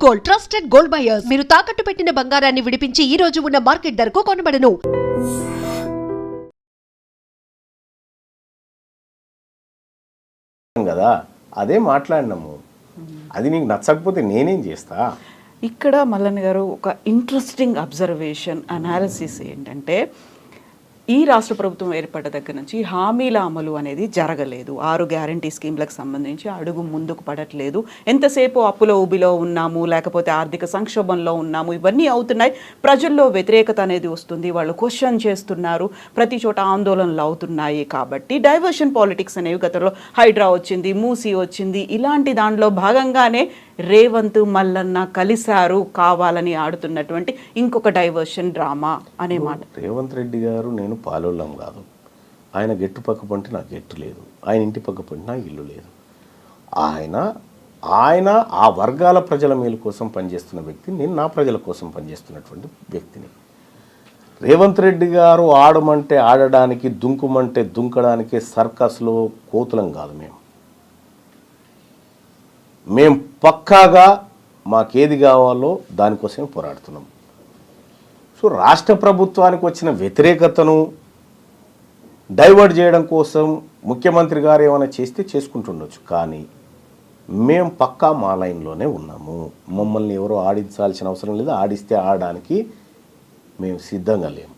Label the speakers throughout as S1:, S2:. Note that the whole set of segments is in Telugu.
S1: Gold, trusted gold buyers. మీరు తాకట్టు పెట్టిన బంగారాన్ని విడిపించి ఈ రోజు ఉన్న మార్కెట్ ధరకు కొనబడను.
S2: కదా అదే మాట్లాడినాము. అది నీకు నచ్చకపోతే నేనేం చేస్తా?
S3: ఇక్కడ మల్లన్న గారు ఒక ఇంట్రెస్టింగ్ అబ్జర్వేషన్ అనాలిసిస్ ఏంటంటే, ఈ రాష్ట్ర ప్రభుత్వం ఏర్పడ్డ దగ్గర నుంచి హామీల అమలు అనేది జరగలేదు. 6 గ్యారంటీ స్కీమ్లకు సంబంధించి అడుగు ముందుకు పడట్లేదు. ఎంతసేపు అప్పులో ఊబిలో ఉన్నాము, లేకపోతే ఆర్థిక సంక్షోభంలో ఉన్నాము, ఇవన్నీ అవుతున్నాయి. ప్రజల్లో వ్యతిరేకత అనేది వస్తుంది, వాళ్ళు క్వశ్చన్ చేస్తున్నారు, ప్రతి చోట ఆందోళనలు అవుతున్నాయి. కాబట్టి డైవర్షన్ పాలిటిక్స్ అనేవి గతంలో హైడ్రా వచ్చింది, మూసీ వచ్చింది, ఇలాంటి దాంట్లో భాగంగానే రేవంత్ మల్లన్న కలిశారు కావాలని ఆడుతున్నటువంటి ఇంకొక డైవర్షన్ డ్రామా అనే మాట.
S2: రేవంత్ రెడ్డి గారు నేను పాలోళ్ళం కాదు. ఆయన గెట్టు పక్క పంటే నాకు గెట్టు లేదు, ఆయన ఇంటి పక్క పంటే నాకు ఇల్లు లేదు. ఆయన ఆ వర్గాల ప్రజల మేలు కోసం పనిచేస్తున్న వ్యక్తి, నేను నా ప్రజల కోసం పనిచేస్తున్నటువంటి వ్యక్తిని. రేవంత్ రెడ్డి గారు ఆడమంటే ఆడడానికి, దుంకుమంటే దుంకడానికి సర్కస్లో కోతులం కాదు. మేము పక్కాగా మాకేది కావాలో దానికోసమే పోరాడుతున్నాం. సో రాష్ట్ర ప్రభుత్వానికి వచ్చిన వ్యతిరేకతను డైవర్ట్ చేయడం కోసం ముఖ్యమంత్రి గారు ఏమైనా చేస్తే చేసుకుంటుండొచ్చు, కానీ మేము పక్కా మా లైన్లోనే ఉన్నాము. మమ్మల్ని ఎవరో ఆడించాల్సిన అవసరం లేదు, ఆడిస్తే ఆడడానికి మేము సిద్ధంగా లేము.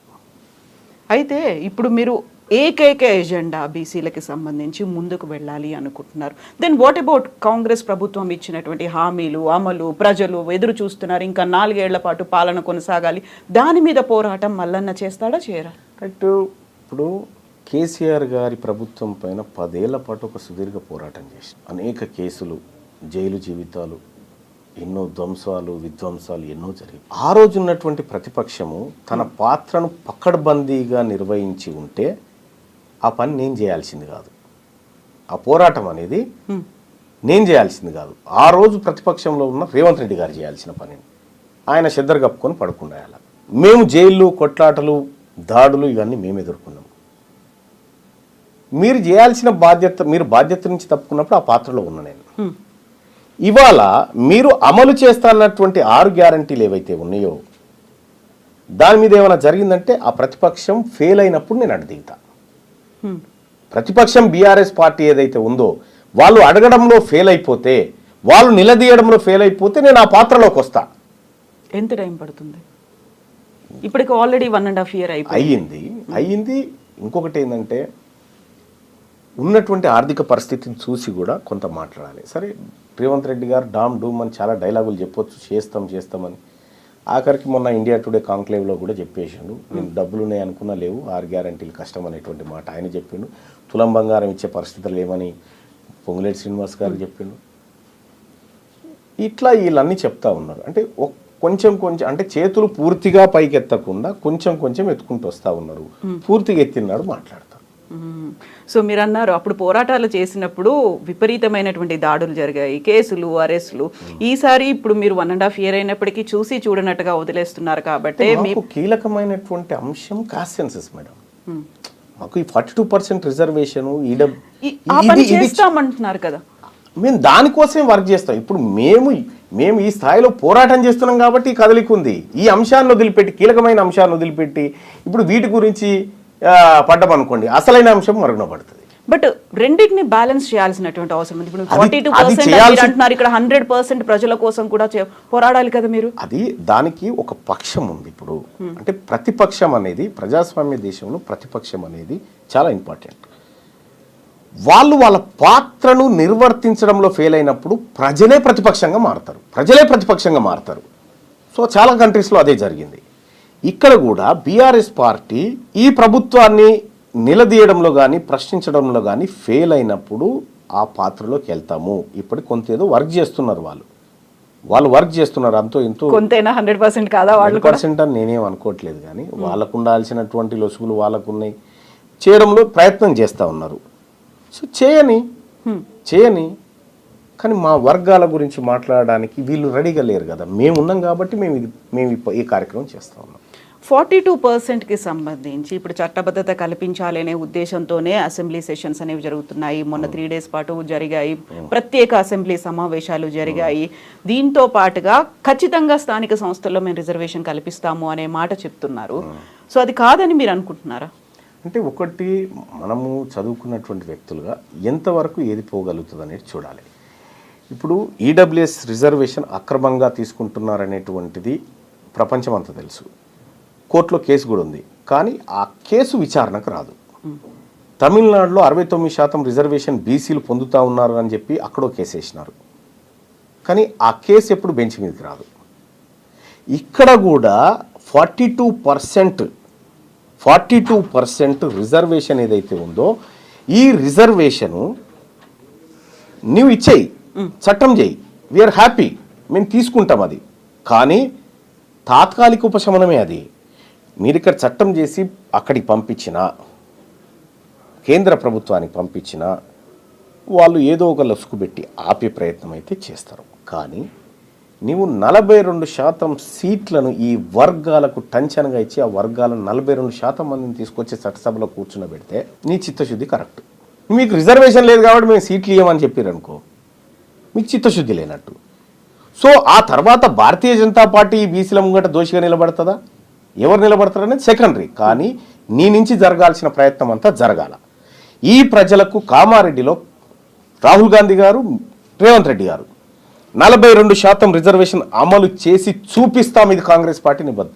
S3: అయితే ఇప్పుడు మీరు ఏకైక ఎజెండా బీసీలకి సంబంధించి ముందుకు వెళ్ళాలి అనుకుంటున్నారు. దెన్ వాట్ అబౌట్ కాంగ్రెస్ ప్రభుత్వం ఇచ్చినటువంటి హామీలు అమలు? ప్రజలు ఎదురు చూస్తున్నారు, ఇంకా 4 ఏళ్ల పాటు పాలన కొనసాగాలి. దాని మీద పోరాటం మల్లన్న చేస్తాడా చేయరా?
S2: కరెక్ట్. ఇప్పుడు కేసీఆర్ గారి ప్రభుత్వం పైన 10 ఏళ్ల పాటు ఒక సుదీర్ఘ పోరాటం చేసి అనేక కేసులు, జైలు జీవితాలు, ఎన్నో ధ్వంసాలు విధ్వంసాలు ఎన్నో జరిగాయి. ఆ రోజు ఉన్నటువంటి ప్రతిపక్షము తన పాత్రను పకడ్బందీగా నిర్వహించి ఉంటే ఆ పని నేను చేయాల్సింది కాదు, ఆ పోరాటం అనేది నేను చేయాల్సింది కాదు. ఆ రోజు ప్రతిపక్షంలో ఉన్న రేవంత్ రెడ్డి గారు చేయాల్సిన పని. ఆయన చెద్దరు కప్పుకొని పడుకున్నాయాల. మేము జైళ్ళు, కొట్లాటలు, దాడులు ఇవన్నీ మేము ఎదుర్కొన్నాం. మీరు చేయాల్సిన బాధ్యత, మీరు బాధ్యత నుంచి తప్పుకున్నప్పుడు ఆ పాత్రలో ఉన్నా నేను. ఇవాళ మీరు అమలు చేస్తానన్నటువంటి 6 గ్యారంటీలు ఏవైతే ఉన్నాయో దాని మీద ఏమైనా జరిగిందంటే ఆ ప్రతిపక్షం ఫెయిల్ అయినప్పుడు నేను అడ్డుదిగుతా. ప్రతిపక్షం బీఆర్ఎస్ పార్టీ ఏదైతే ఉందో వాళ్ళు అడగడంలో ఫెయిల్ అయిపోతే, వాళ్ళు నిలదీయడంలో ఫెయిల్ అయిపోతే నేను ఆ పాత్రలోకి వస్తా.
S3: ఎంత టైం పడుతుంది? ఇప్పటికి ఆల్రెడీ 1.5 year
S2: అయ్యింది. ఇంకొకటి ఏంటంటే ఉన్నటువంటి ఆర్థిక పరిస్థితిని చూసి కూడా కొంత మాట్లాడాలి. సరే, రేవంత్ రెడ్డి గారు డామ్ డూమ్ అని చాలా డైలాగులు చెప్పొచ్చు, చేస్తామని. ఆఖరికి మొన్న ఇండియా టుడే కాంక్లేవ్లో కూడా చెప్పేసిండు, నేను డబ్బులు ఉన్నాయి అనుకున్నా లేవు, 6 గ్యారంటీలు కష్టం అనేటువంటి మాట ఆయన చెప్పిండు. తులం బంగారం ఇచ్చే పరిస్థితులు లేవని పొంగులేటి శ్రీనివాస్ గారు చెప్పిండు. ఇట్లా వీళ్ళన్నీ చెప్తా ఉన్నారు. అంటే కొంచెం అంటే చేతులు పూర్తిగా పైకి ఎత్తకుండా కొంచెం ఎత్తుకుంటూ వస్తూ ఉన్నారు. పూర్తిగా ఎత్తినాడు మాట్లాడతారు.
S3: సో మీరు అన్నారు అప్పుడు పోరాటాలు చేసినప్పుడు విపరీతమైనటువంటి దాడులు జరిగాయి, కేసులు, అరెస్టులు. ఈసారి ఇప్పుడు మీరు 1.5 year అయినప్పటికీ చూసి చూడనట్టుగా వదిలేస్తున్నారు. కాబట్టి
S2: మీకు కీలకమైనటువంటి అంశం కాస్ట్ సెన్సస్ మేడం. మాకు ఈ 42% రిజర్వేషన్
S3: చేస్తామంటున్నారు కదా,
S2: మేము దానికోసమే వర్క్ చేస్తాం. ఇప్పుడు మేము ఈ స్థాయిలో పోరాటం చేస్తున్నాం కాబట్టి ఈ కదలిక ఉంది. ఈ అంశాన్ని వదిలిపెట్టి, కీలకమైన అంశాన్ని వదిలిపెట్టి ఇప్పుడు వీటి గురించి పడ్డమనుకోండి, అసలైన అంశం మరుగున పడుతుంది.
S3: బట్ రెండింటిని బ్యాలెన్స్ చేయాల్సినటువంటి అవసరం ఉంది. ఇప్పుడు 42% అంటున్నారు, ఇక్కడ 100% ప్రజల కోసం కూడా పోరాడాలి కదా మీరు.
S2: అది దానికి ఒక పక్షం ఉంది. ఇప్పుడు అంటే ప్రతిపక్షం అనేది, ప్రజాస్వామ్య దేశంలో ప్రతిపక్షం అనేది చాలా ఇంపార్టెంట్. వాళ్ళ పాత్రను నిర్వర్తించడంలో ఫెయిల్ అయినప్పుడు ప్రజలే ప్రతిపక్షంగా మారుతారు. సో చాలా కంట్రీస్లో అదే జరిగింది. ఇక్కడ కూడా బీఆర్ఎస్ పార్టీ ఈ ప్రభుత్వాన్ని నిలదీయడంలో కానీ ప్రశ్నించడంలో కానీ ఫెయిల్ అయినప్పుడు ఆ పాత్రలోకి వెళ్తాము. ఇప్పటికి కొంత ఏదో వర్క్ చేస్తున్నారు, వాళ్ళు వర్క్ చేస్తున్నారు. అంతో ఇంతో
S3: కొంతైనా 100% కాదా?
S2: 100% అని నేనేం అనుకోవట్లేదు, కానీ వాళ్ళకు ఉండాల్సినటువంటి లొసుగులు వాళ్ళకున్నాయి, చేయడంలో ప్రయత్నం చేస్తూ ఉన్నారు. సో చేయని కానీ మా వర్గాల గురించి మాట్లాడడానికి వీళ్ళు రెడీగా లేరు కదా. మేము ఉన్నాం కాబట్టి మేము ఈ కార్యక్రమం చేస్తూ ఉన్నాం.
S3: 42%కి సంబంధించి ఇప్పుడు చట్టబద్ధత కల్పించాలి అనే ఉద్దేశంతోనే అసెంబ్లీ సెషన్స్ అనేవి జరుగుతున్నాయి. మొన్న 3 days పాటు జరిగాయి, ప్రత్యేక అసెంబ్లీ సమావేశాలు జరిగాయి. దీంతో పాటుగా ఖచ్చితంగా స్థానిక సంస్థల్లో మేము రిజర్వేషన్ కల్పిస్తాము అనే మాట చెప్తున్నారు. సో అది కాదని మీరు అనుకుంటున్నారా?
S2: అంటే ఒకటి, మనము చదువుకున్నటువంటి వ్యక్తులుగా ఎంతవరకు ఏది పోగలుగుతుంది అనేది చూడాలి. ఇప్పుడు ఈడబ్ల్యూఎస్ రిజర్వేషన్ అక్రమంగా తీసుకుంటున్నారనేటువంటిది ప్రపంచం అంతా తెలుసు. కోర్టులో కేసు కూడా ఉంది, కానీ ఆ కేసు విచారణకు రాదు. తమిళనాడులో 69% రిజర్వేషన్ బీసీలు పొందుతూ ఉన్నారు అని చెప్పి అక్కడో కేసు వేసినారు, కానీ ఆ కేసు ఎప్పుడు బెంచ్ మీదకి రాదు. ఇక్కడ కూడా 42% రిజర్వేషన్ ఏదైతే ఉందో ఈ రిజర్వేషను నీవు ఇచ్చేయి, చట్టం చేయి, వీఆర్ హ్యాపీ, మేము తీసుకుంటాం. అది కానీ తాత్కాలిక ఉపశమనమే. అది మీరు ఇక్కడ చట్టం చేసి అక్కడికి పంపించిన, కేంద్ర ప్రభుత్వానికి పంపించిన వాళ్ళు ఏదో ఒక లసుకు పెట్టి ఆపే ప్రయత్నం అయితే చేస్తారు. కానీ నీవు 42% సీట్లను ఈ వర్గాలకు టంచనగా ఇచ్చి ఆ వర్గాలను 42% మందిని తీసుకొచ్చి చట్టసభలో కూర్చునబెడితే నీ చిత్తశుద్ధి కరెక్ట్. మీకు రిజర్వేషన్ లేదు కాబట్టి మేము సీట్లు ఇవ్వమని చెప్పారు అనుకో, మీకు చిత్తశుద్ధి లేనట్టు. సో ఆ తర్వాత భారతీయ జనతా పార్టీ బీసీల ముంగట దోషిగా నిలబడుతుందా, ఎవరు నిలబడతారనేది సెకండరీ. కానీ నీ నుంచి జరగాల్సిన ప్రయత్నం అంతా జరగాల. ఈ ప్రజలకు కామారెడ్డిలో రాహుల్ గాంధీ గారు, రేవంత్ రెడ్డి గారు 42% రిజర్వేషన్ అమలు చేసి చూపిస్తాం, ఇది కాంగ్రెస్ పార్టీ నిబద్ధ.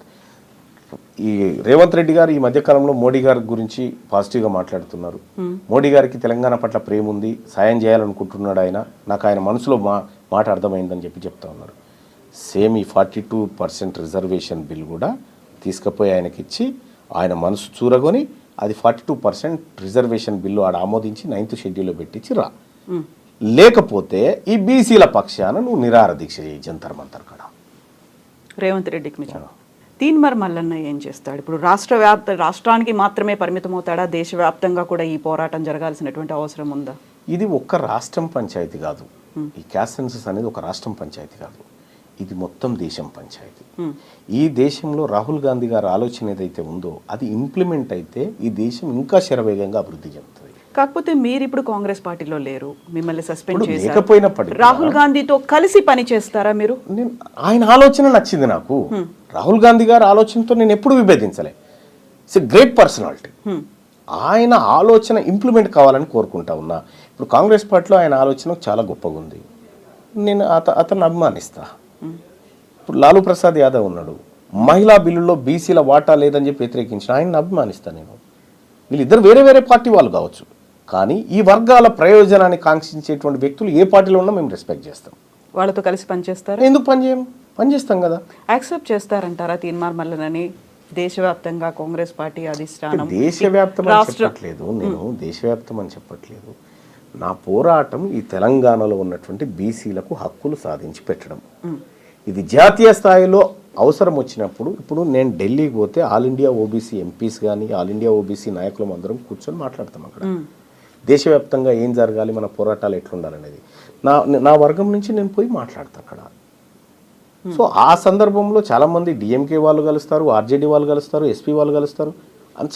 S2: ఈ రేవంత్ రెడ్డి గారు ఈ మధ్యకాలంలో మోడీ గారి గురించి పాజిటివ్గా మాట్లాడుతున్నారు. మోడీ గారికి తెలంగాణ పట్ల ప్రేమ ఉంది, సాయం చేయాలనుకుంటున్నాడు ఆయన, నాకు ఆయన మనసులో మాట అర్థమైందని చెప్తా ఉన్నారు. సేమ్ ఈ 42% రిజర్వేషన్ బిల్ కూడా తీసుకుపోయి ఆయనకి ఇచ్చి ఆయన మనసు చూరగొని అది 42% రిజర్వేషన్ బిల్లు ఆడ ఆమోదించి 9th షెడ్యూల్లో పెట్టించి రా. లేకపోతే ఈ బీసీల పక్షాన నువ్వు నిరాహార దీక్ష చేయి జంతర్ మంతర్ కాడ.
S3: రేవంత్ రెడ్డికి తీన్మార్ మల్లన్న ఏం చేస్తాడు? ఇప్పుడు రాష్ట్రానికి మాత్రమే పరిమితం అవుతాడా? దేశవ్యాప్తంగా కూడా ఈ పోరాటం జరగాల్సినటువంటి అవసరం ఉందా?
S2: ఇది ఒక్క రాష్ట్రం పంచాయతీ కాదు. ఈ క్యాస్ట్ సెన్సస్ అనేది ఒక రాష్ట్రం పంచాయతీ కాదు, ఇది మొత్తం దేశం పంచాయతీ. ఈ దేశంలో రాహుల్ గాంధీ గారి ఆలోచన ఏదైతే ఉందో అది ఇంప్లిమెంట్ అయితే ఈ దేశం ఇంకా శరవేగంగా అభివృద్ధి చెందుతుంది.
S3: కాకపోతే మీరు ఇప్పుడు కాంగ్రెస్ పార్టీలో లేరు, మిమ్మల్ని సస్పెండ్ చేశారు.
S2: లేకపోయినప్పటికీ
S3: రాహుల్ గాంధీతో కలిసి పని చేస్తారా మీరు?
S2: ఆయన ఆలోచన నచ్చింది నాకు. రాహుల్ గాంధీ గారి ఆలోచనతో నేను ఎప్పుడు విభేదించలే. It's a great personality. ఆయన ఆలోచన ఇంప్లిమెంట్ కావాలని కోరుకుంటా ఉన్నా. ఇప్పుడు కాంగ్రెస్ పార్టీలో ఆయన ఆలోచన చాలా గొప్పగా ఉంది, నేను అతన్ని అభిమానిస్తా. ఇప్పుడు లాలూ ప్రసాద్ యాదవ్ ఉన్నాడు, మహిళా బిల్లులో బీసీల వాటా లేదని చెప్పి వ్యతిరేకించిన ఆయన్ని అభిమానిస్తాను నేను. వీళ్ళిద్దరు వేరే వేరే పార్టీ వాళ్ళు కావచ్చు, కానీ ఈ వర్గాల ప్రయోజనాన్ని కాంక్షించేటువంటి వ్యక్తులు ఏ పార్టీలో ఉన్నా మేము రెస్పెక్ట్ చేస్తాం.
S3: వాళ్ళతో కలిసి పనిచేస్తారు.
S2: ఎందుకు పనిచేస్తాం కదా.
S3: యాక్సెప్ట్ చేస్తారంటారా తీన్మార్ మల్లనని దేశవ్యాప్తంగా కాంగ్రెస్ పార్టీ అధిష్టానం?
S2: దేశవ్యాప్తం అని చెప్పట్లేదు, నేను దేశవ్యాప్తం అని చెప్పట్లేదు. నా పోరాటం ఈ తెలంగాణలో ఉన్నటువంటి బీసీలకు హక్కులు సాధించి పెట్టడం. ఇది జాతీయ స్థాయిలో అవసరం వచ్చినప్పుడు, ఇప్పుడు నేను ఢిల్లీకి పోతే ఆల్ ఇండియా ఓబీసీ ఎంపీస్ కానీ ఆల్ ఇండియా ఓబీసీ నాయకులం అందరం కూర్చొని మాట్లాడతాం అక్కడ. దేశవ్యాప్తంగా ఏం జరగాలి, మన పోరాటాలు ఎట్లుండాలనేది నా వర్గం నుంచి నేను పోయి మాట్లాడతాను అక్కడ. సో ఆ సందర్భంలో చాలామంది డిఎంకే వాళ్ళు కలుస్తారు, ఆర్జేడీ వాళ్ళు కలుస్తారు, ఎస్పీ వాళ్ళు కలుస్తారు,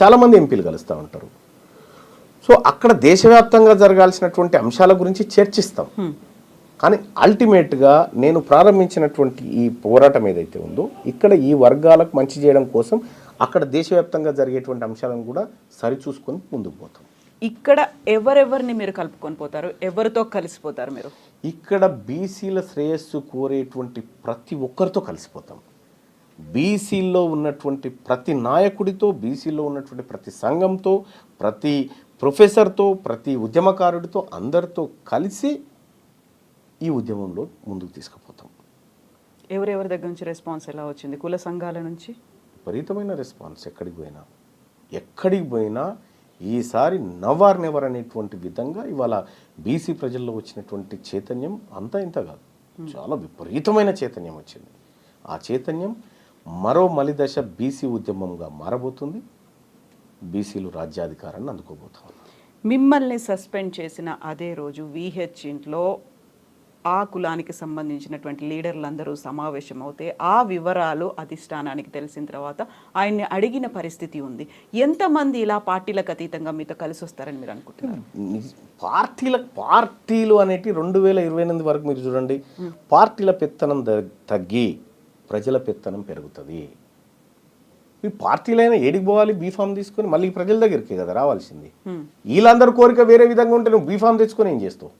S2: చాలామంది ఎంపీలు కలుస్తూ ఉంటారు. సో అక్కడ దేశవ్యాప్తంగా జరగాల్సినటువంటి అంశాల గురించి చర్చిస్తాం. కానీ అల్టిమేట్గా నేను ప్రారంభించినటువంటి ఈ పోరాటం ఏదైతే ఉందో ఇక్కడ ఈ వర్గాలకు మంచి చేయడం కోసం అక్కడ దేశవ్యాప్తంగా జరిగేటువంటి అంశాలను కూడా సరిచూసుకొని ముందుకు పోతాం.
S3: ఇక్కడ ఎవరెవరిని మీరు కలుపుకొని పోతారు? ఎవరితో కలిసిపోతారు మీరు?
S2: ఇక్కడ బీసీల శ్రేయస్సు కోరేటువంటి ప్రతి ఒక్కరితో కలిసిపోతాం. బీసీల్లో ఉన్నటువంటి ప్రతి నాయకుడితో, బీసీలో ఉన్నటువంటి ప్రతి సంఘంతో, ప్రతి ప్రొఫెసర్తో, ప్రతి ఉద్యమకారుడితో, అందరితో కలిసి ఈ ఉద్యమంలో ముందుకు తీసుకుపోతాం.
S3: ఎవరెవరి దగ్గర నుంచి రెస్పాన్స్ ఎలా వచ్చింది? కుల సంఘాల నుంచి
S2: విపరీతమైన రెస్పాన్స్. ఎక్కడికి పోయినా ఈసారి నవర్ నెవర్ అనేటువంటి విధంగా ఇవాళ బీసీ ప్రజల్లో వచ్చినటువంటి చైతన్యం అంతా ఇంత కాదు, చాలా విపరీతమైన చైతన్యం వచ్చింది. ఆ చైతన్యం మరో మలిదశ బీసీ ఉద్యమంగా మారబోతుంది. బీసీలు రాజ్యాధికారాన్ని అందుకోబోతున్నారు.
S3: మిమ్మల్ని సస్పెండ్ చేసిన అదే రోజు విహెచ్ ఇంట్లో ఆ కులానికి సంబంధించినటువంటి లీడర్లందరూ సమావేశం అవుతే ఆ వివరాలు అధిష్టానానికి తెలిసిన తర్వాత ఆయన్ని అడిగిన పరిస్థితి ఉంది. ఎంతమంది ఇలా పార్టీలకు అతీతంగా మీతో కలిసి వస్తారని మీరు అనుకుంటున్నారు?
S2: పార్టీలు అనేటి 2028 వరకు మీరు చూడండి, పార్టీల పెత్తనం తగ్గి ప్రజల పెత్తనం పెరుగుతుంది. ఈ పార్టీలైనా ఏడికి పోవాలి? బీఫామ్ తీసుకొని మళ్ళీ ప్రజల దగ్గరికి కదా రావాల్సింది. వీళ్ళందరూ కోరిక వేరే విధంగా ఉంటే నువ్వు బీఫామ్ తెచ్చుకొని ఏం చేస్తావు?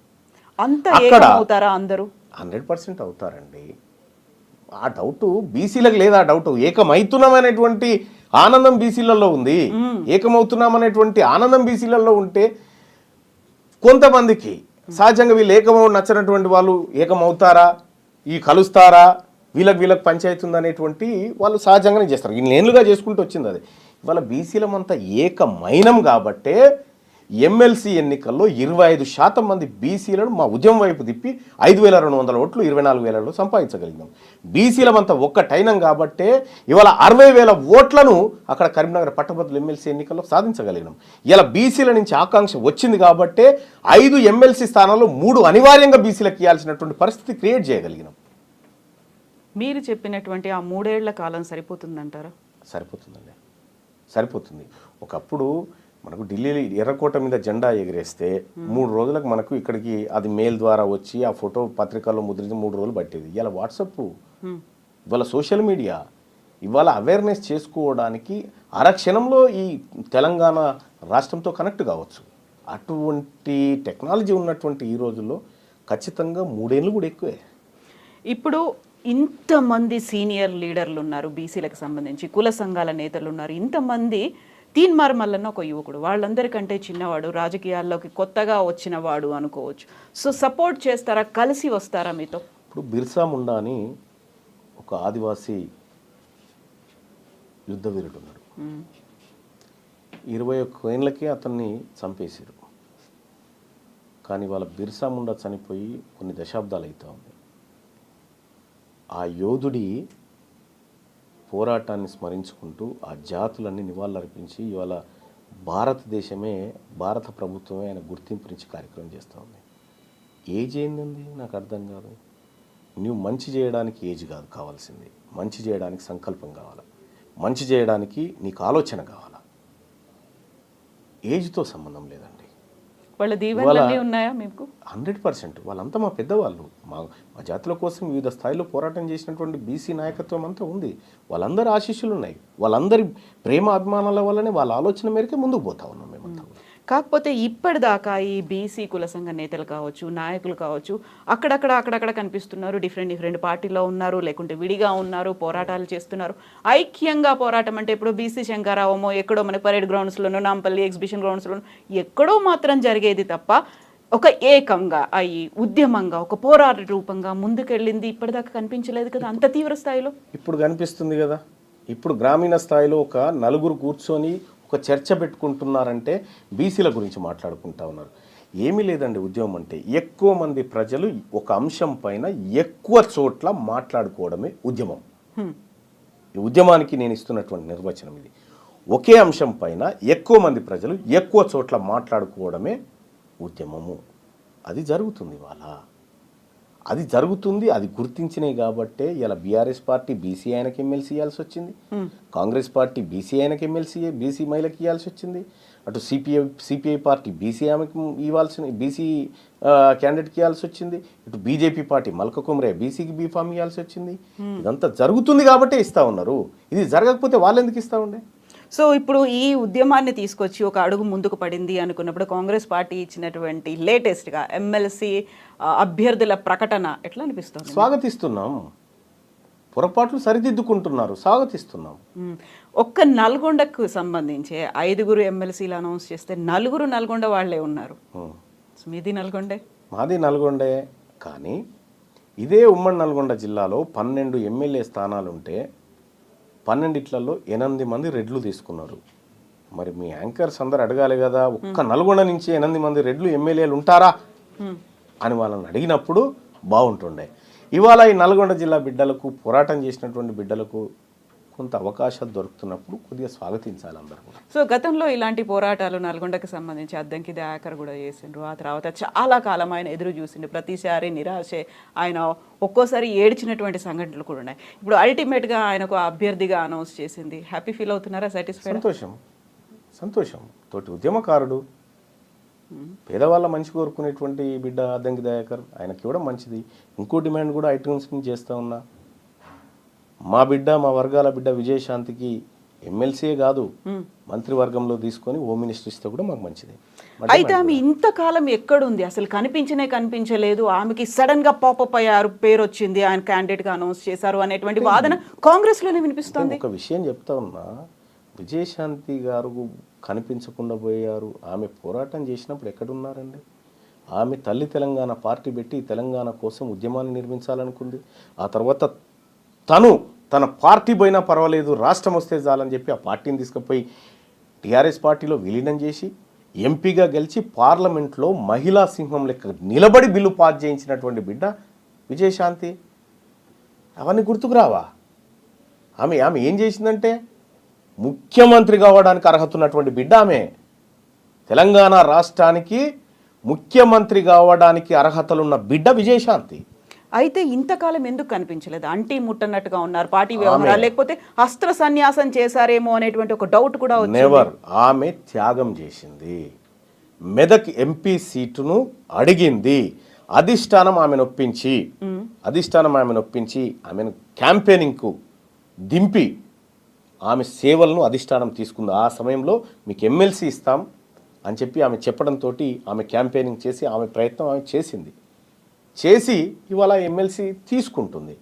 S3: అంత ఏకమవుతారా అందరూ?
S2: 100% అవుతారండి. ఆ డౌట్ బీసీలకు లేదా? డౌట్ ఏకమవుతున్నాం అనేటువంటి ఆనందం బీసీలలో ఉంది. ఏకమవుతున్నాం అనేటువంటి ఆనందం బీసీలలో ఉంటే కొంతమందికి సహజంగా వీళ్ళు ఏకమవు నచ్చినటువంటి వాళ్ళు ఏకమవుతారా, ఈ కలుస్తారా, వీళ్ళకి పంచాయతీ ఉందనేటువంటి వాళ్ళు సహజంగానే చేస్తారు. ఈ నేనులుగా చేసుకుంటూ వచ్చింది అది. ఇవాళ బీసీలమంతా ఏకమైనం కాబట్టే ఎమ్మెల్సీ ఎన్నికల్లో 25% మంది బీసీలను మా ఉద్యమం వైపు తిప్పి 5,200 ఓట్లు 24,000లో సంపాదించగలిగినాం. బీసీలమంతా ఒక్కటైనం కాబట్టే ఇవాళ 60,000 ఓట్లను అక్కడ కరీంనగర్ పట్టభద్రుల ఎమ్మెల్సీ ఎన్నికల్లో సాధించగలిగినాం. ఇలా బీసీల నుంచి ఆకాంక్ష వచ్చింది కాబట్టే 5 ఎమ్మెల్సీ స్థానాల్లో 3 అనివార్యంగా బీసీలకు ఇవ్వాల్సినటువంటి పరిస్థితి క్రియేట్ చేయగలిగినాం.
S3: మీరు చెప్పినటువంటి ఆ 3 ఏళ్ల కాలం సరిపోతుందంటారా?
S2: సరిపోతుందండి, సరిపోతుంది. ఒకప్పుడు మనకు ఢిల్లీ ఎర్రకోట మీద జెండా ఎగిరేస్తే 3 రోజులకు మనకు ఇక్కడికి అది మెయిల్ ద్వారా వచ్చి ఆ ఫోటో పత్రికల్లో ముద్రించి 3 రోజులు పట్టేది. ఇవాళ వాట్సాప్, ఇవాళ సోషల్ మీడియా, ఇవాళ అవేర్నెస్ చేసుకోవడానికి అరక్షణంలో ఈ తెలంగాణ రాష్ట్రంతో కనెక్ట్ కావచ్చు. అటువంటి టెక్నాలజీ ఉన్నటువంటి ఈ రోజుల్లో ఖచ్చితంగా 3 ఏళ్ళు కూడా ఎక్కువే.
S3: ఇప్పుడు ఇంతమంది సీనియర్ లీడర్లు ఉన్నారు, బీసీలకు సంబంధించి కుల సంఘాల నేతలు ఉన్నారు, ఇంతమంది. తీన్మార్ మల్లన్న ఒక యువకుడు, వాళ్ళందరికంటే చిన్నవాడు, రాజకీయాల్లోకి కొత్తగా వచ్చిన వాడు అనుకోవచ్చు. సో సపోర్ట్ చేస్తారా, కలిసి వస్తారా మీతో?
S2: ఇప్పుడు బిర్సా ముండా అని ఒక ఆదివాసీ యుద్ధ వీరుడు ఉన్నాడు. 21 ఏళ్ళకి అతన్ని చంపేశారు. కానీ వాళ్ళ బిర్సా ముండా చనిపోయి కొన్ని దశాబ్దాలు అవుతా ఉంది. ఆ యోధుడి పోరాటాన్ని స్మరించుకుంటూ ఆ జాతులన్నీ నివాళులర్పించి ఇవాళ భారతదేశమే, భారత ప్రభుత్వమే ఆయన గుర్తింపునిచ్చి కార్యక్రమం చేస్తూ ఉంది. ఏజ్ ఏందండి నాకు అర్థం కాదు. నువ్వు మంచి చేయడానికి ఏజ్ కాదు కావాల్సింది, మంచి చేయడానికి సంకల్పం కావాలి, మంచి చేయడానికి నీకు ఆలోచన కావాలా. ఏజ్తో సంబంధం లేదండి.
S3: వాళ్ళ దీవెనలన్నీ ఉన్నాయా మీకు?
S2: 100%. వాళ్ళంతా మా పెద్దవాళ్ళు, మా జాతుల కోసం వివిధ స్థాయిలో పోరాటం చేసినటువంటి బీసీ నాయకత్వం అంతా ఉంది. వాళ్ళందరి ఆశీస్సులు ఉన్నాయి. వాళ్ళందరి ప్రేమ అభిమానాల వల్లనే వాళ్ళ ఆలోచన మేరకే ముందుకు పోతా ఉన్నాం మేమంతా.
S3: కాకపోతే ఇప్పటిదాకా ఈ బీసీ కుల సంఘ నేతలు కావచ్చు, నాయకులు కావచ్చు, అక్కడక్కడ కనిపిస్తున్నారు. డిఫరెంట్ పార్టీలో ఉన్నారు, లేకుంటే విడిగా ఉన్నారు, పోరాటాలు చేస్తున్నారు. ఐక్యంగా పోరాటం అంటే ఇప్పుడు బీసీ శంకరావమో ఎక్కడో మన పరేడ్ గ్రౌండ్స్లోనో, నాంపల్లి ఎగ్జిబిషన్ గ్రౌండ్స్లోనో ఎక్కడో మాత్రం జరిగేది తప్ప ఒక ఏకంగా అయ్యి ఉద్యమంగా ఒక పోరాట రూపంగా ముందుకెళ్ళింది ఇప్పటిదాకా కనిపించలేదు కదా అంత తీవ్ర స్థాయిలో.
S2: ఇప్పుడు కనిపిస్తుంది కదా. ఇప్పుడు గ్రామీణ స్థాయిలో ఒక నలుగురు కూర్చొని ఒక చర్చ పెట్టుకుంటున్నారంటే బీసీల గురించి మాట్లాడుకుంటా ఉన్నారు. ఏమీ లేదండి. ఉద్యమం అంటే ఎక్కువ మంది ప్రజలు ఒక అంశం పైన ఎక్కువ చోట్ల మాట్లాడుకోవడమే ఉద్యమం. ఈ ఉద్యమానికి నేను ఇస్తున్నటువంటి నిర్వచనం ఇది. ఒకే అంశం పైన ఎక్కువ మంది ప్రజలు ఎక్కువ చోట్ల మాట్లాడుకోవడమే ఉద్యమము. అది జరుగుతుంది ఇవాళ, అది జరుగుతుంది. అది గుర్తించినాయి కాబట్టే ఇలా బీఆర్ఎస్ పార్టీ బీసీ ఆయనకి ఎమ్మెల్సీ ఇవ్వాల్సి వచ్చింది, కాంగ్రెస్ పార్టీ బీసీ ఆయనకి ఎమ్మెల్సీ బీసీ మహిళకి ఇవ్వాల్సి వచ్చింది, అటు సిపిఐ పార్టీ బీసీ ఆమెకి ఇవ్వాల్సిన బీసీ క్యాండిడేట్కి ఇవ్వాల్సి వచ్చింది, ఇటు బీజేపీ పార్టీ మల్క కుమ్రే బీసీకి బీఫామ్ ఇవ్వాల్సి వచ్చింది. ఇదంతా జరుగుతుంది కాబట్టే ఇస్తూ ఉన్నారు. ఇది జరగకపోతే వాళ్ళు ఎందుకు ఇస్తూ ఉండే?
S3: సో ఇప్పుడు ఈ ఉద్యమాన్ని తీసుకొచ్చి ఒక అడుగు ముందుకు పడింది అనుకున్నప్పుడు కాంగ్రెస్ పార్టీ ఇచ్చినటువంటి లేటెస్ట్గా ఎమ్మెల్సీ అభ్యర్థుల ప్రకటన ఎట్లా అనిపిస్తుంది?
S2: స్వాగతిస్తున్నాం. పొరపాట్లు సరిదిద్దుకుంటున్నారు, స్వాగతిస్తున్నాం.
S3: ఒక్క నల్గొండకు సంబంధించి 5 ఎమ్మెల్సీలు అనౌన్స్ చేస్తే 4 నల్గొండ వాళ్ళే ఉన్నారు. మీది నల్గొండే?
S2: మాది నల్గొండే. కానీ ఇదే ఉమ్మడి నల్గొండ జిల్లాలో 12 ఎమ్మెల్యే స్థానాలుంటే 12లలో 8 మంది రెడ్లు తీసుకున్నారు. మరి మీ యాంకర్స్ అందరు అడగాలి కదా, ఒక్క నల్గొండ నుంచి 8 మంది రెడ్లు ఎమ్మెల్యేలు ఉంటారా అని వాళ్ళని అడిగినప్పుడు బాగుంటుండే. ఇవాళ ఈ నల్గొండ జిల్లా బిడ్డలకు, పోరాటం చేసినటువంటి బిడ్డలకు కొంత అవకాశాలు దొరుకుతున్నప్పుడు కొద్దిగా స్వాగతించాలి అందరూ కూడా.
S3: సో గతంలో ఇలాంటి పోరాటాలు నల్గొండకు సంబంధించి అద్దంకి దయాకర్ కూడా చేసిండ్రు. ఆ తర్వాత చాలా కాలం ఆయన ఎదురు చూసిండు. ప్రతిసారి నిరాశే, ఆయన ఒక్కోసారి ఏడ్చినటువంటి సంఘటనలు కూడా ఉన్నాయి. ఇప్పుడు అల్టిమేట్గా ఆయనకు అభ్యర్థిగా అనౌన్స్ చేసింది. హ్యాపీ ఫీల్ అవుతున్నారా? సాటిస్ఫైడ్?
S2: సంతోషం. తోటి ఉద్యమకారుడు, పేదవాళ్ళ మంచి కోరుకునేటువంటి బిడ్డ అద్దంకి దయాకర్, ఆయనకి ఇవ్వడం మంచిది. ఇంకో డిమాండ్ కూడా ఐటమ్స్ చేస్తూ ఉన్నా, మా బిడ్డ, మా వర్గాల బిడ్డ విజయశాంతికి ఎమ్మెల్సీయే కాదు మంత్రివర్గంలో తీసుకొని హోమ్ మినిస్టర్ ఇస్తే కూడా మాకు మంచిది.
S3: అయితే ఆమె ఇంతకాలం ఎక్కడుంది? అసలు కనిపించలేదు. ఆమెకి సడన్ గా పాపప్ అయ్యారు, పేరు వచ్చింది, ఆయన క్యాండిడేట్ గా అనౌన్స్ చేశారు అనేటువంటి వాదన కాంగ్రెస్ లోనే వినిపిస్తోంది.
S2: ఒక విషయం చెప్తా ఉన్నా, విజయశాంతి గారు కనిపించకుండా పోయారు. ఆమె పోరాటం చేసినప్పుడు ఎక్కడున్నారండి? ఆమె తల్లి తెలంగాణ పార్టీ పెట్టి తెలంగాణ కోసం ఉద్యమాన్ని నిర్మించాలనుకుంది. ఆ తర్వాత తన పార్టీ పోయినా పర్వాలేదు, రాష్ట్రం వస్తే చాలని చెప్పి ఆ పార్టీని తీసుకుపోయి టీఆర్ఎస్ పార్టీలో విలీనం చేసి ఎంపీగా గెలిచి పార్లమెంట్లో మహిళా సింహం లెక్క నిలబడి బిల్లు పాస్ చేయించినటువంటి బిడ్డ విజయశాంతి. అవన్నీ గుర్తుకు రావా? ఆమె ఏం చేసిందంటే ముఖ్యమంత్రి కావడానికి అర్హత ఉన్నటువంటి బిడ్డ ఆమె. తెలంగాణ రాష్ట్రానికి ముఖ్యమంత్రి కావడానికి అర్హతలున్న బిడ్డ విజయశాంతి.
S3: అయితే ఇంతకాలం ఎందుకు కనిపించలేదు? అంటీ ముట్టన్నట్టుగా ఉన్నారు పార్టీ వ్యవహారాలు, లేకపోతే అస్త్ర సన్యాసం చేశారేమో అనేటువంటి ఒక డౌట్ కూడా వచ్చింది.
S2: నెవర్. ఆమె త్యాగం చేసింది. మెదక్ ఎంపీ సీటును అడిగింది. అధిష్టానం ఆమెను ఒప్పించి ఆమెను క్యాంపెయినింగ్కు దింపి ఆమె సేవలను అధిష్టానం తీసుకుంది. ఆ సమయంలో మీకు ఎమ్మెల్సీ ఇస్తాం అని చెప్పి ఆమె చెప్పడంతో ఆమె క్యాంపెయినింగ్ చేసి ఆమె ప్రయత్నం ఆమె చేసి ఇవాళ ఎమ్మెల్సీ తీసుకుంటుంది.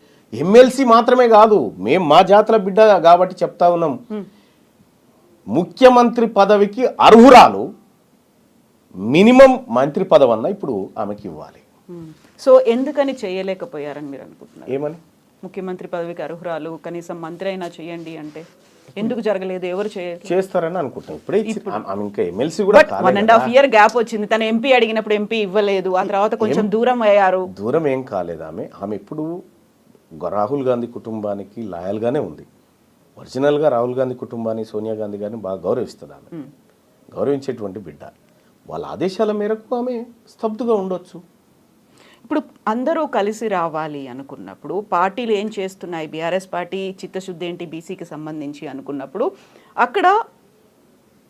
S2: ఎమ్మెల్సీ మాత్రమే కాదు, మా జాతుల బిడ్డ కాబట్టి చెప్తా ఉన్నాం, ముఖ్యమంత్రి పదవికి అర్హురాలు. మినిమం మంత్రి పదవన్నా ఇప్పుడు ఆమెకి ఇవ్వాలి.
S3: సో ఎందుకని చేయలేకపోయారని మీరు అనుకుంటున్నారు?
S2: ఏమని?
S3: ముఖ్యమంత్రి పదవికి అర్హురాలు, కనీసం మంత్రి అయినా చేయండి అంటే ఎందుకు జరగలేదు? ఎవరు
S2: చేస్తారని అనుకుంటాం. ఇప్పుడే ఇంకా ఎమ్మెల్సీ కూడా
S3: 1.5 year గ్యాప్ వచ్చింది. తన ఎంపీ అడిగినప్పుడు ఎంపీ ఇవ్వలేదు, ఆ తర్వాత కొంచెం దూరం అయ్యారు.
S2: దూరం ఏం కాలేదు. ఆమె ఇప్పుడు రాహుల్ గాంధీ కుటుంబానికి లాయల్గానే ఉంది. ఒరిజినల్గా రాహుల్ గాంధీ కుటుంబాన్ని, సోనియా గాంధీ గారిని బాగా గౌరవిస్తుంది. ఆమె గౌరవించేటువంటి బిడ్డ. వాళ్ళ ఆదేశాల మేరకు ఆమె స్తబ్దుగా ఉండొచ్చు.
S3: ఇప్పుడు అందరూ కలిసి రావాలి అనుకున్నప్పుడు పార్టీలు ఏం చేస్తున్నాయి? బీఆర్ఎస్ పార్టీ చిత్తశుద్ధి ఏంటి బీసీకి సంబంధించి అనుకున్నప్పుడు అక్కడ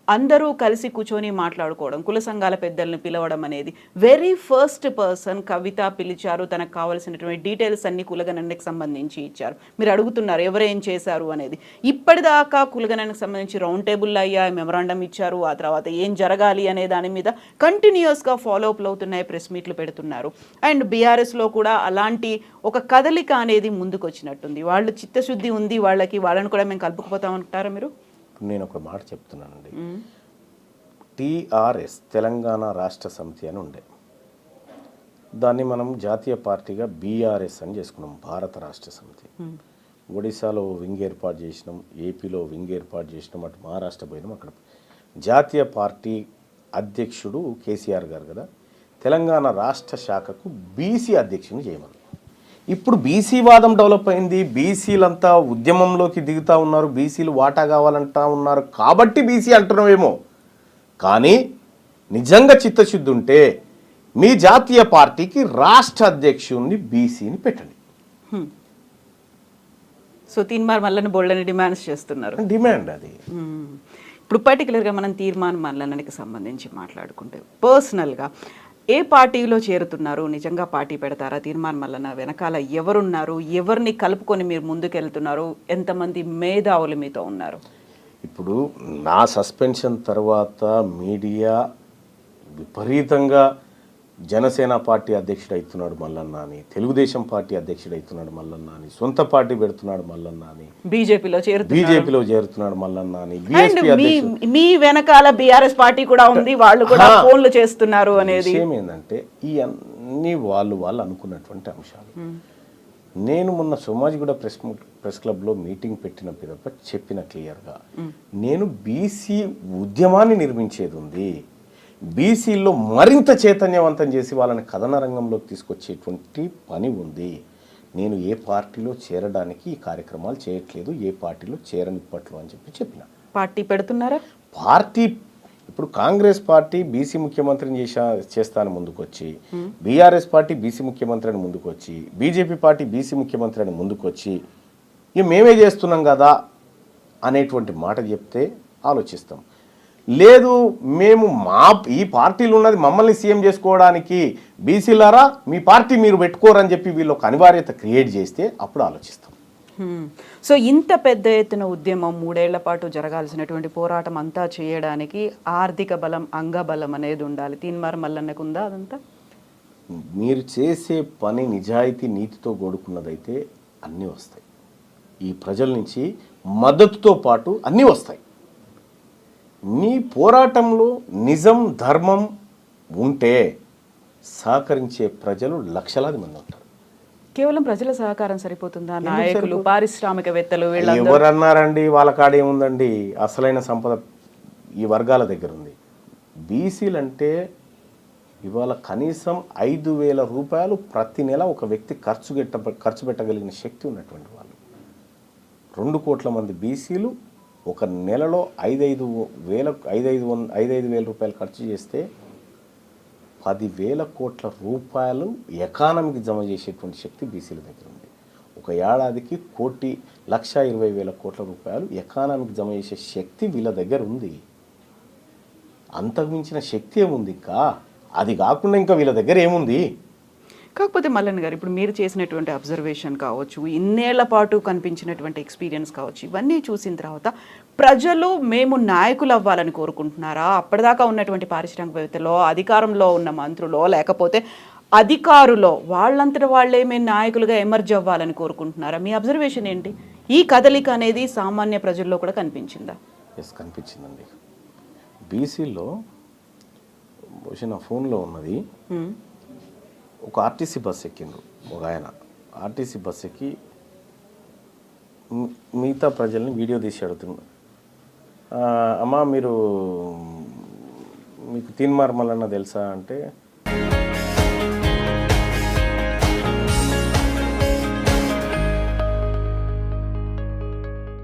S3: అందరూ కలిసి కూర్చొని మాట్లాడుకోవడం, కుల సంఘాల పెద్దల్ని పిలవడం అనేది వెరీ ఫస్ట్ పర్సన్ కవిత పిలిచారు. తనకు కావాల్సినటువంటి డీటెయిల్స్ అన్ని కులగణనకి సంబంధించి ఇచ్చారు. మీరు అడుగుతున్నారు ఎవరేం చేశారు అనేది. ఇప్పటిదాకా కులగణనకు సంబంధించి రౌండ్ టేబుల్ అయ్యాయి, మెమరాండం ఇచ్చారు. ఆ తర్వాత ఏం జరగాలి అనే దాని మీద కంటిన్యూస్గా ఫాలోఅప్లు అవుతున్నాయి, ప్రెస్ మీట్లు పెడుతున్నారు. అండ్ బీఆర్ఎస్లో కూడా అలాంటి ఒక కదలిక అనేది ముందుకు వచ్చినట్టుంది. వాళ్ళు చిత్తశుద్ధి ఉంది వాళ్ళకి, వాళ్ళని కూడా మేము కలుపుకుపోతామంటారా మీరు?
S2: నేను ఒక మాట చెప్తున్నానండి. టీఆర్ఎస్ తెలంగాణ రాష్ట్ర సమితి అని ఉండే, దాన్ని మనం జాతీయ పార్టీగా బీఆర్ఎస్ అని చేసుకున్నాం, భారత రాష్ట్ర సమితి. ఒడిశాలో వింగ్ ఏర్పాటు చేసినాం, ఏపీలో వింగ్ ఏర్పాటు చేసినాం, అటు మహారాష్ట్ర పోయినాం. అక్కడ జాతీయ పార్టీ అధ్యక్షుడు కేసీఆర్ గారు కదా, తెలంగాణ రాష్ట్ర శాఖకు బీసీ అధ్యక్షుని చేయమని. ఇప్పుడు బీసీ వాదం డెవలప్ అయింది. బీసీలంతా ఉద్యమంలోకి దిగుతూ ఉన్నారు, బీసీలు వాటా కావాలంటా ఉన్నారు కాబట్టి బీసీ అంటున్నామేమో. కానీ నిజంగా చిత్తశుద్ధి ఉంటే మీ జాతీయ పార్టీకి రాష్ట్ర అధ్యక్షుడిని బీసీని పెట్టండి.
S3: సో తీర్మాన్ మల్లన్న బోల్డని డిమాండ్స్ చేస్తున్నారు.
S2: డిమాండ్ అది.
S3: ఇప్పుడు పర్టికులర్గా మనం తీర్మాన్ మల్లన్నకి సంబంధించి మాట్లాడుకుంటే పర్సనల్గా ఏ పార్టీలో చేరుతున్నారు? నిజంగా పార్టీ పెడతారా? తీర్మాన్ మల్లన్న వెనకాల ఎవరున్నారు? ఎవరిని కలుపుకొని మీరు ముందుకెళ్తున్నారు? ఎంతమంది మేధావులు మీతో ఉన్నారు?
S2: ఇప్పుడు నా సస్పెన్షన్ తర్వాత మీడియా విపరీతంగా జనసేన పార్టీ అధ్యక్షుడు అవుతున్నాడు మల్లన్న అని, తెలుగుదేశం పార్టీ అధ్యక్షుడు అవుతున్నాడు మల్లన్న అని, సొంత పార్టీ పెడుతున్నాడు మల్లన్న అని, బీజేపీలో చేరుతున్నాడు మల్లన్న అని,
S3: మీ వెనకాల బీఆర్ఎస్ పార్టీ కూడా ఉంది, వాళ్ళు కూడా ఫోన్లు చేస్తున్నారు అనేది
S2: విషయం ఏంటంటే ఈ అన్ని వాళ్ళు అనుకున్నటువంటి అంశాలు. నేను మొన్న సోమాజిగూడ ప్రెస్ క్లబ్లో మీటింగ్ పెట్టిన పిదప చెప్పిన క్లియర్గా, నేను బీసీ ఉద్యమాన్ని నిర్మించేది ఉంది, బీసీల్లో మరింత చైతన్యవంతం చేసి వాళ్ళని కథన రంగంలోకి తీసుకొచ్చేటువంటి పని ఉంది. నేను ఏ పార్టీలో చేరడానికి ఈ కార్యక్రమాలు చేయట్లేదు, ఏ పార్టీలో చేరనిప్పట్లు అని చెప్పిన.
S3: పార్టీ పెడుతున్నారా?
S2: పార్టీ ఇప్పుడు కాంగ్రెస్ పార్టీ బీసీ ముఖ్యమంత్రిని చేస్తాను ముందుకొచ్చి, బీఆర్ఎస్ పార్టీ బీసీ ముఖ్యమంత్రి అని ముందుకొచ్చి, బీజేపీ పార్టీ బీసీ ముఖ్యమంత్రి అని ముందుకొచ్చి ఇక మేమే చేస్తున్నాం కదా అనేటువంటి మాట చెప్తే ఆలోచిస్తాం. లేదు మేము ఈ పార్టీలు ఉన్నది మమ్మల్ని సీఎం చేసుకోవడానికి, బీసీలారా మీ పార్టీ మీరు పెట్టుకోరని చెప్పి వీళ్ళు ఒక అనివార్యత క్రియేట్ చేస్తే అప్పుడు ఆలోచిస్తాం.
S3: సో ఇంత పెద్ద ఎత్తున ఉద్యమం 3 ఏళ్ల పాటు జరగాల్సినటువంటి పోరాటం అంతా చేయడానికి ఆర్థిక బలం, అంగబలం అనేది ఉండాలి. తీన్మార్ మల్లన్నకు ఉందా అదంతా?
S2: మీరు చేసే పని నిజాయితీ నీతితో కూడుకున్నదైతే అన్నీ వస్తాయి. ఈ ప్రజల నుంచి మద్దతుతో పాటు అన్నీ వస్తాయి. మీ పోరాటంలో నిజం, ధర్మం ఉంటే సహకరించే ప్రజలు లక్షలాది మంది ఉంటారు.
S3: కేవలం ప్రజల సహకారం సరిపోతుందా? నాయకులు, పారిశ్రామికవేత్తలు వీళ్ళందరూ
S2: ఎవరన్నారండి? వాళ్ళ కాడ ఏముందండి? అసలైన సంపద ఈ వర్గాల దగ్గర ఉంది. బీసీలు అంటే ఇవాళ కనీసం 5,000 రూపాయలు ప్రతి నెల ఒక వ్యక్తి ఖర్చు పెట్టగలిగిన శక్తి ఉన్నటువంటి వాళ్ళు. 2 కోట్ల మంది బీసీలు ఒక నెలలో 5,500 రూపాయలు ఖర్చు చేస్తే 10,000 కోట్ల రూపాయలు ఎకానమీకి జమ చేసేటువంటి శక్తి బీసీల దగ్గర ఉంది. ఒక ఏడాదికి 1,20,000 కోట్ల రూపాయలు ఎకానమీకి జమ చేసే శక్తి వీళ్ళ దగ్గర ఉంది. అంతకు మించిన శక్తి ఏముంది? ఇంకా అది కాకుండా ఇంకా వీళ్ళ దగ్గర ఏముంది?
S3: కాకపోతే మల్లన్న గారు, ఇప్పుడు మీరు చేసినటువంటి అబ్జర్వేషన్ కావచ్చు, ఇన్నేళ్ల పాటు కనిపించినటువంటి ఎక్స్పీరియన్స్ కావచ్చు, ఇవన్నీ చూసిన తర్వాత ప్రజలు మేము నాయకులు అవ్వాలని కోరుకుంటున్నారా? అప్పటిదాకా ఉన్నటువంటి పారిశ్రామికవేత్తలో, అధికారంలో ఉన్న మంత్రులో, లేకపోతే అధికారులో వాళ్ళంతటి వాళ్ళే మేము నాయకులుగా ఎమర్జ్ అవ్వాలని కోరుకుంటున్నారా? మీ అబ్జర్వేషన్ ఏంటి? ఈ కదలిక అనేది సామాన్య ప్రజల్లో కూడా కనిపించిందా?
S2: ఎస్, కనిపించిందండి. బీసీలో బహుశా నా ఫోన్లో ఉన్నది. ఒక ఆర్టీసీ బస్ ఎక్కిండ్రు ఒక ఆయన. ఆర్టీసీ బస్ ఎక్కి మిగతా ప్రజల్ని వీడియో తీసి అడుగుతున్నారు, అమ్మా మీకు తీన్మార్ మల్లన్న తెలుసా అంటే,